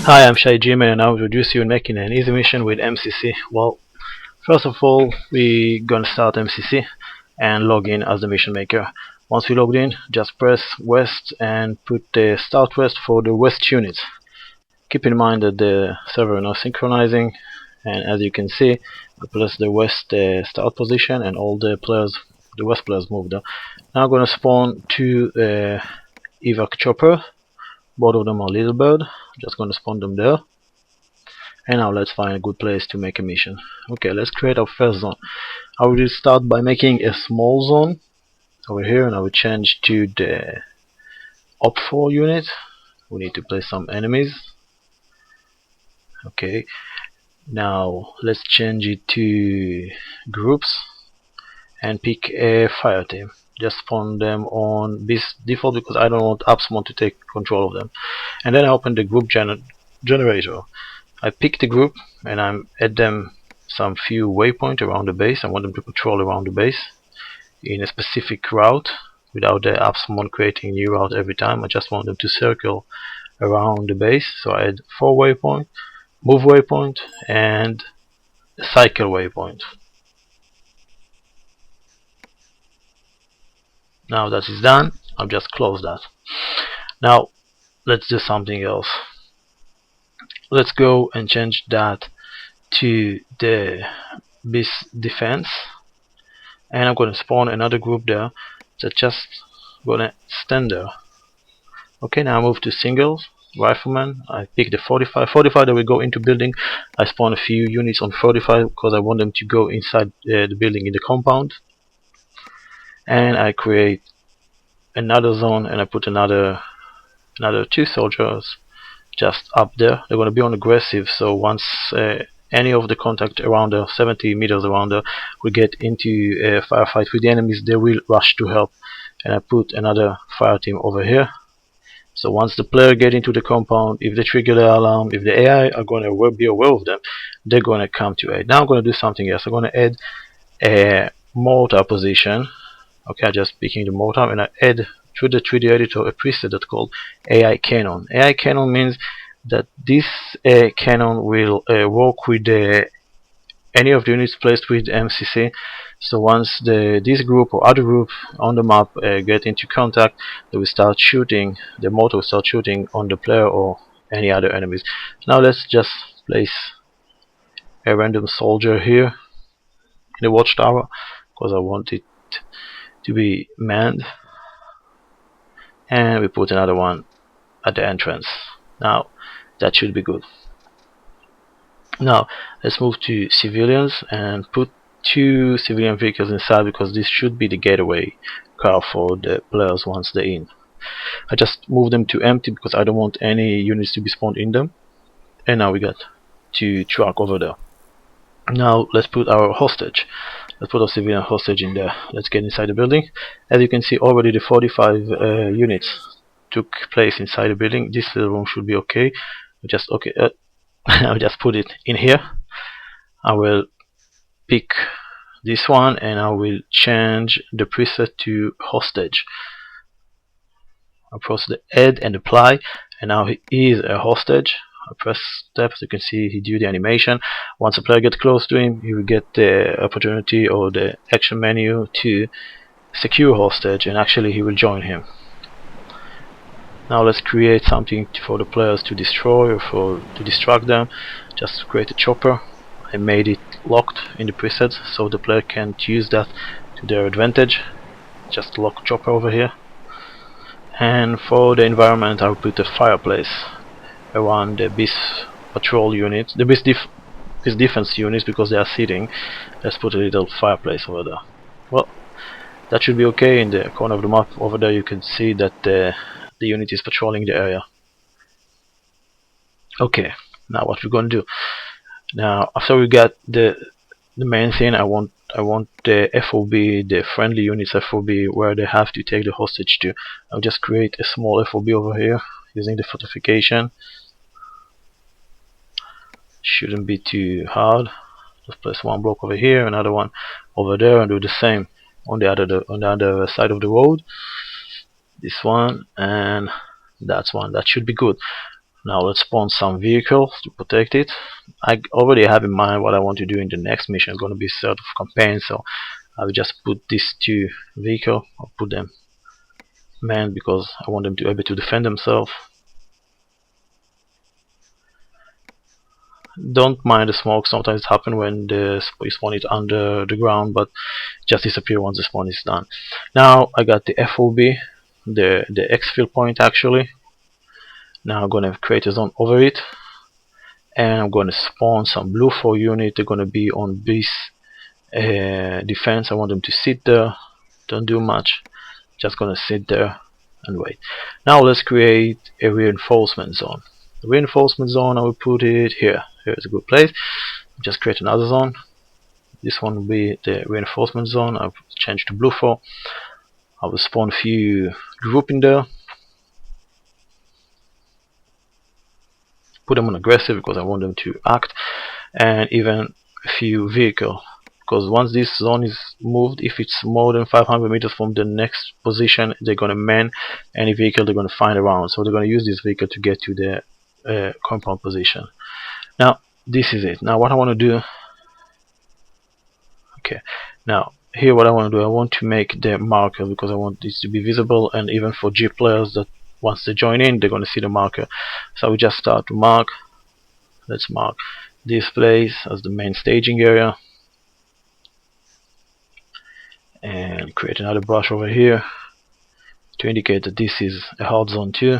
Hi, I'm Shai Jimin and I'll introduce you in making an easy mission with MCC. Well, first of all, we're gonna start MCC and log in as the mission maker. Once we logged in, just press West and put the Start West for the West unit. Keep in mind that the server is not synchronizing, and as you can see, I press the West start position and all the players, the West players moved there. Now I'm gonna spawn two evac chopper. Both of them are little bird. Just gonna spawn them there. And now let's find a good place to make a mission. Okay, let's create our first zone. I will start by making a small zone over here, and I will change to the Op4 unit. We need to place some enemies. Okay, now let's change it to groups and pick a fire team. Just spawn them on this default because I don't want ArmA to take control of them. And then I open the group generator. I pick the group and I add them some few waypoints around the base. I want them to patrol around the base in a specific route without the ArmA creating new route every time. I just want them to circle around the base. So I add 4 waypoint, move waypoint, and a cycle waypoint. Now that is done, I'll just close that. Now let's do something else. Let's go and change that to the base defense, and I'm going to spawn another group there that just gonna stand there. Okay, now I move to singles rifleman. I pick the 45 that will go into building. I spawn a few units on 45 because I want them to go inside the building in the compound. And I create another zone and I put another 2 soldiers just up there. They're going to be on aggressive, so once any of the contact around there, 70 meters around there, will get into a firefight with the enemies, they will rush to help. And I put another fire team over here. So once the player get into the compound, if they trigger the alarm, if the AI are going to be aware of them, they're going to come to aid. Now I'm going to do something else. I'm going to add a mortar position. Okay, I'm just picking the mortar and I add through the 3D editor a preset that's called AI cannon. AI cannon means that this cannon will work with any of the units placed with MCC. So once this group or other group on the map get into contact, they will start shooting. The mortar will start shooting on the player or any other enemies. Now let's just place a random soldier here in the watchtower because I want it to be manned, and we put another one at the entrance. Now that should be good. Now let's move to civilians and put 2 civilian vehicles inside because this should be the getaway car for the players once they're in. I just move them to empty because I don't want any units to be spawned in them. And now we got 2 trucks over there. Now let's put our hostage. Let's put our civilian hostage in there. Let's get inside the building. As you can see, already the 45 units took place inside the building. This little room should be okay. I'll just put it in here. I will pick this one and I will change the preset to hostage. I press the add and apply, and now he is a hostage. I press step, as you can see he do the animation. Once a player gets close to him, he will get the opportunity or the action menu to secure hostage, and actually he will join him. Now let's create something for the players to destroy or to distract them. Just create a chopper. I made it locked in the presets so the player can't use that to their advantage. Just lock chopper over here. And for the environment, I'll put a fireplace around the base patrol units, the base defense units, because they are sitting. Let's put a little fireplace over there. Well, that should be okay. In the corner of the map over there you can see that the unit is patrolling the area. Okay, now what we're going to do. Now after we got the main thing, I want the FOB, the friendly units FOB, where they have to take the hostage to. I'll just create a small FOB over here using the fortification. Shouldn't be too hard. Just place 1 block over here, another one over there, and do the same on the other side of the road. This one and that one. That should be good. Now let's spawn some vehicles to protect it. I already have in mind what I want to do in the next mission. It's going to be sort of campaign, so I will just put these two vehicles. I'll put them manned because I want them to be able to defend themselves. Don't mind the smoke. Sometimes it happens when the spawn is under the ground, but just disappear once the spawn is done. Now I got the FOB, the exfil point actually. Now I'm gonna create a zone over it, and I'm gonna spawn some blue 4 unit. They're gonna be on this defense. I want them to sit there, don't do much, just gonna sit there and wait. Now let's create a reinforcement zone. The reinforcement zone, I will put it here. Here is a good place. Just create another zone. This one will be the reinforcement zone. I'll change to blue 4. I will spawn a few group in there. Put them on aggressive because I want them to act, and even a few vehicle, because once this zone is moved, if it's more than 500 meters from the next position, they're gonna man any vehicle they're gonna find around. So they're gonna use this vehicle to get to the compound position. Now this is it. Now what I want to do, okay, now here what I want to do, I want to make the marker because I want this to be visible, and even for G players that once they join in, they're going to see the marker. So we just start to mark. Let's mark this place as the main staging area, and create another brush over here to indicate that this is a hard zone too.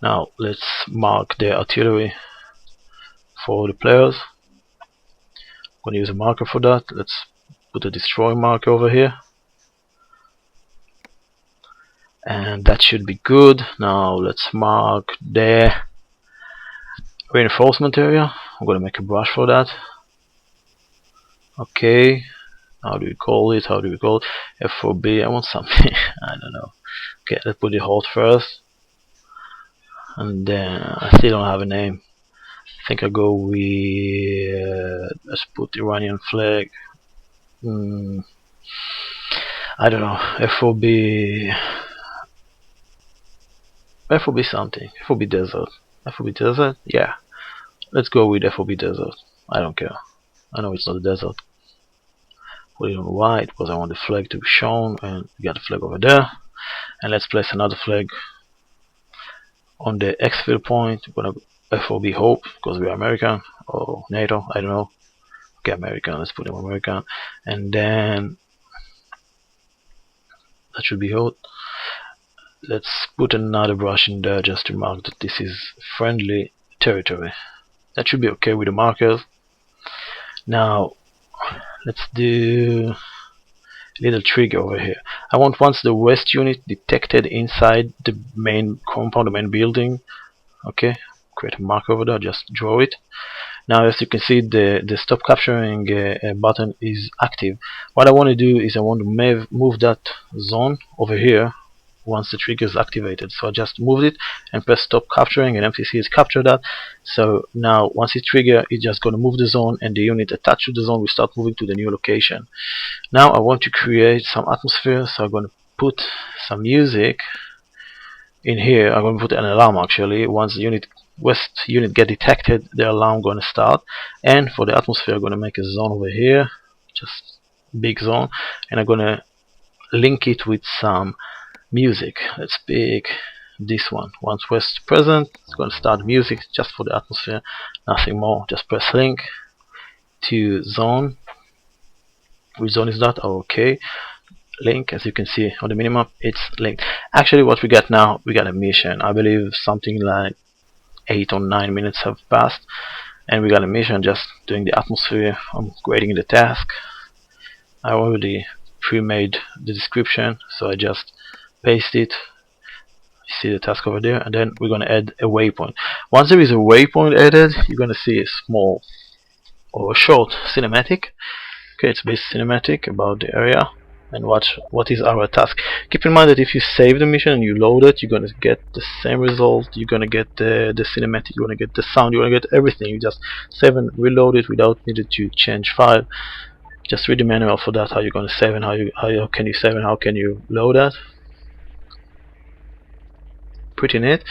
Now let's mark the artillery for the players. I'm going to use a marker for that. Let's put a destroy marker over here, and that should be good. Now let's mark the reinforcement area. I'm going to make a brush for that. Okay, how do we call it? How do we call it? F4B. I want something. I don't know. Okay, let's put it hot first, and then I still don't have a name. I think I'll go with let's put Iranian flag. I don't know. FOB something. FOB desert. FOB desert. Yeah. Let's go with FOB desert. I don't care. I know it's not a desert. Put it on white because I want the flag to be shown, and we got the flag over there. And let's place another flag on the exfil point. We're gonna FOB hope because we are American or NATO. I don't know. Okay, American. Let's put them American, and then that should be hot. Let's put another brush in there just to mark that this is friendly territory. That should be okay with the markers. Now let's do a little trigger over here. I want once the west unit detected inside the main compound, the main building. Okay, create a mark over there, just draw it. Now as you can see, the stop capturing button is active. What I want to do is I want to move that zone over here once the trigger is activated. So I just moved it and press stop capturing, and MCC has captured that. So now once it trigger, it's just going to move the zone, and the unit attached to the zone will start moving to the new location. Now I want to create some atmosphere, so I'm going to put some music in here. I'm going to put an alarm actually. Once the west unit get detected, the alarm going to start. And for the atmosphere, I'm going to make a zone over here, just big zone, and I'm going to link it with some music. Let's pick this one. Once west present, it's going to start music just for the atmosphere, nothing more. Just press link to zone. Which zone is that? Okay, link. As you can see on the minimap, it's linked. Actually what we got now, we got a mission. I believe something like 8 or 9 minutes have passed, and we got a mission just doing the atmosphere. I'm creating the task. I already pre-made the description, so I just paste it. You see the task over there, and then we're going to add a waypoint. Once there is a waypoint added, you're going to see a small or a short cinematic. Okay, it's based cinematic about the area and what is our task. Keep in mind that if you save the mission and you load it, you're going to get the same result. You're going to get the cinematic, you're going to get the sound, you're going to get everything. You just save and reload it without needing to change file. Just read the manual for that, how you're going to save and how can you save and how can you load that. pretty neat.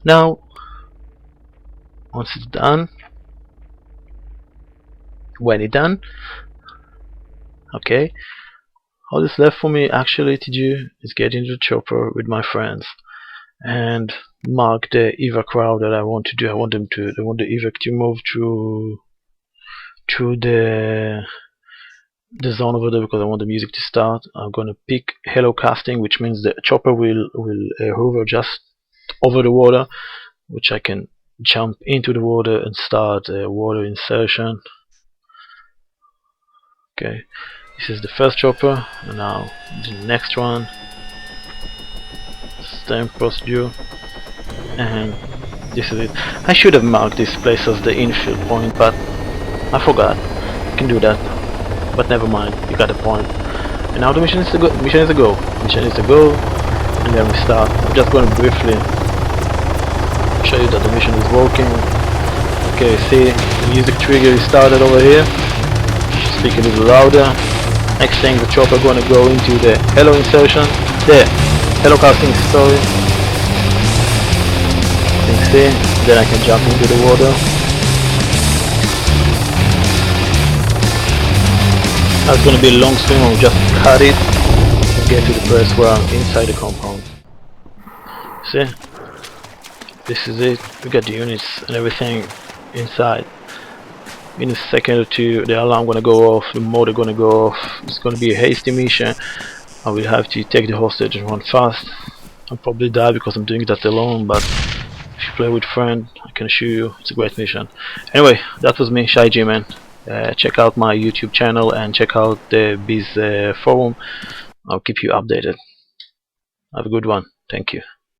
Now once it's done, when it's done, okay, all that's left for me actually to do is get into the chopper with my friends and mark the evac route that I want to do. I want the evac to move through the zone over there because I want the music to start. I'm gonna pick hello casting, which means the chopper will hover just over the water, which I can jump into the water and start water insertion. Okay, this is the first chopper, and now the next one. Same procedure, and this is it. I should have marked this place as the infill point, but I forgot. I can do that, but never mind. You got the point. And now the mission is to go. Mission is to go. Mission is to go, and then we start. I'm just going to briefly show you that the mission is working. Okay, see, the music trigger is started over here. Speak a little louder. Next thing, the chopper gonna go into the hello insertion. There, hello casting, sorry. You can see. Then I can jump into the water. That's gonna be a long swim. I'll just cut it and get to the place where I'm inside the compound. See, this is it. We got the units and everything inside. In a second or two, the alarm gonna go off, the motor gonna go off. It's gonna be a hasty mission. I will have to take the hostage and run fast. I'll probably die because I'm doing that alone, but if you play with friends, I can assure you it's a great mission. Anyway, that was me, Shy G Man. Check out my YouTube channel and check out the Biz forum. I'll keep you updated. Have a good one. Thank you.